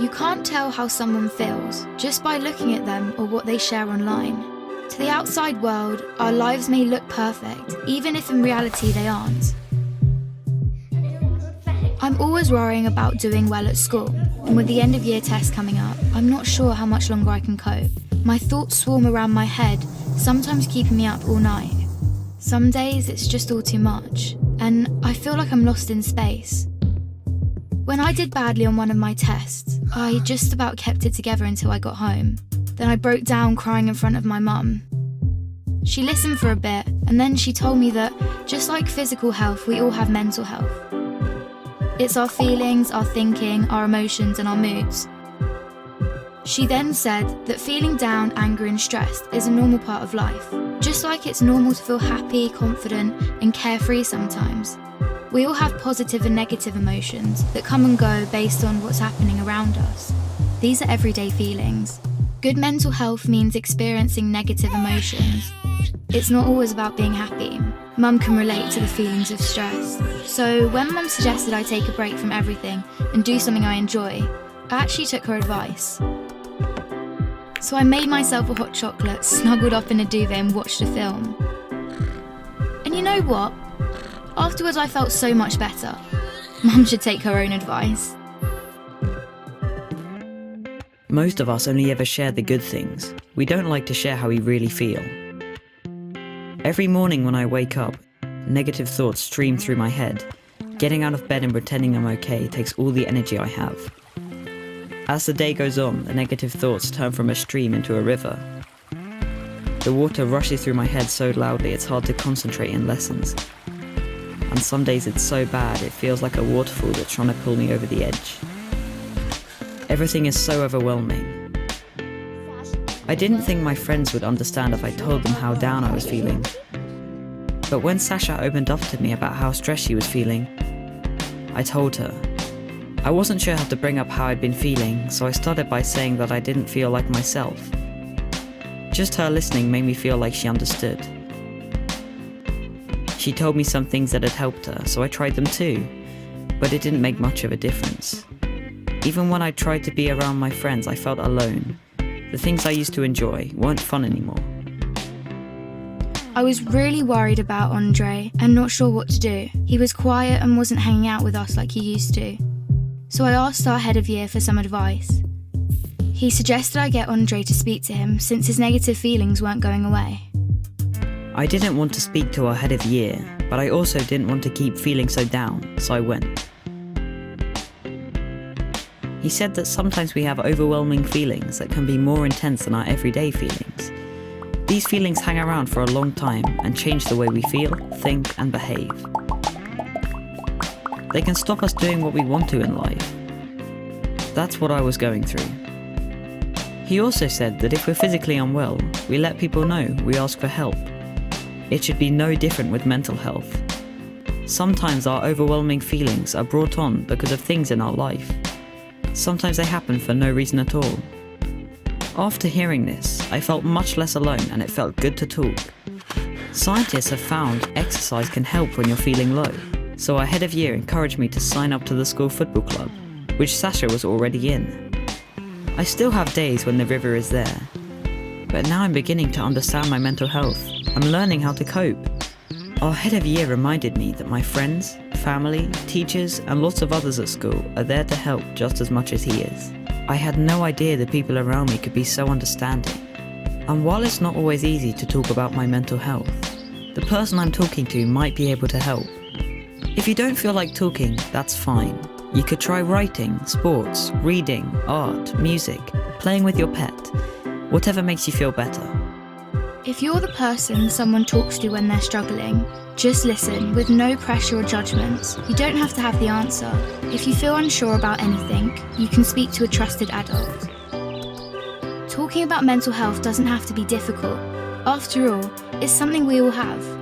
You can't tell how someone feels just by looking at them or what they share online. To the outside world, our lives may look perfect, even if in reality they aren't. I'm always worrying about doing well at school, and with the end of year test coming up, I'm not sure how much longer I can cope. My thoughts swarm around my head, sometimes keeping me up all night. Some days it's just all too much, and I feel like I'm lost in space. When I did badly on one of my tests, I just about kept it together until I got home. Then I broke down crying in front of my mum. She listened for a bit, and then she told me that, just like physical health, we all have mental health. It's our feelings, our thinking, our emotions, and our moods. She then said that feeling down, angry, and stressed is a normal part of life. Just like it's normal to feel happy, confident, and carefree sometimes. We all have positive and negative emotions that come and go based on what's happening around us. These are everyday feelings. Good mental health means experiencing negative emotions. It's not always about being happy. Mum can relate to the feelings of stress. So when Mum suggested I take a break from everything and do something I enjoy, I actually took her advice. So I made myself a hot chocolate, snuggled up in a duvet and watched a film. And you know what? Afterwards I felt so much better. Mum should take her own advice. Most of us only ever share the good things. We don't like to share how we really feel. Every morning when I wake up, negative thoughts stream through my head. Getting out of bed and pretending I'm okay takes all the energy I have. As the day goes on, the negative thoughts turn from a stream into a river. The water rushes through my head so loudly it's hard to concentrate in lessons. And some days it's so bad it feels like a waterfall that's trying to pull me over the edge. Everything is so overwhelming. I didn't think my friends would understand if I told them how down I was feeling. But when Sasha opened up to me about how stressed she was feeling, I told her. I wasn't sure how to bring up how I'd been feeling, so I started by saying that I didn't feel like myself. Just her listening made me feel like she understood. She told me some things that had helped her, so I tried them too, but it didn't make much of a difference. Even when I tried to be around my friends, I felt alone. The things I used to enjoy weren't fun anymore. I was really worried about Andre and not sure what to do. He was quiet and wasn't hanging out with us like he used to. So I asked our head of year for some advice. He suggested I get Andre to speak to him since his negative feelings weren't going away. I didn't want to speak to our head of year, but I also didn't want to keep feeling so down, so I went. He said that sometimes we have overwhelming feelings that can be more intense than our everyday feelings. These feelings hang around for a long time and change the way we feel, think, and behave. They can stop us doing what we want to in life. That's what I was going through. He also said that if we're physically unwell, we let people know, we ask for help. It should be no different with mental health. Sometimes our overwhelming feelings are brought on because of things in our life. Sometimes they happen for no reason at all. After hearing this, I felt much less alone and it felt good to talk. Scientists have found exercise can help when you're feeling low, so our head of year encouraged me to sign up to the school football club, which Sasha was already in. I still have days when the river is there, but now I'm beginning to understand my mental health. I'm learning how to cope. Our head of year reminded me that my friends, family, teachers, and lots of others at school are there to help just as much as he is. I had no idea the people around me could be so understanding. And while it's not always easy to talk about my mental health, the person I'm talking to might be able to help. If you don't feel like talking, that's fine. You could try writing, sports, reading, art, music, playing with your pet, whatever makes you feel better. If you're the person someone talks to when they're struggling, just listen with no pressure or judgments. You don't have to have the answer. If you feel unsure about anything, you can speak to a trusted adult. Talking about mental health doesn't have to be difficult. After all, it's something we all have.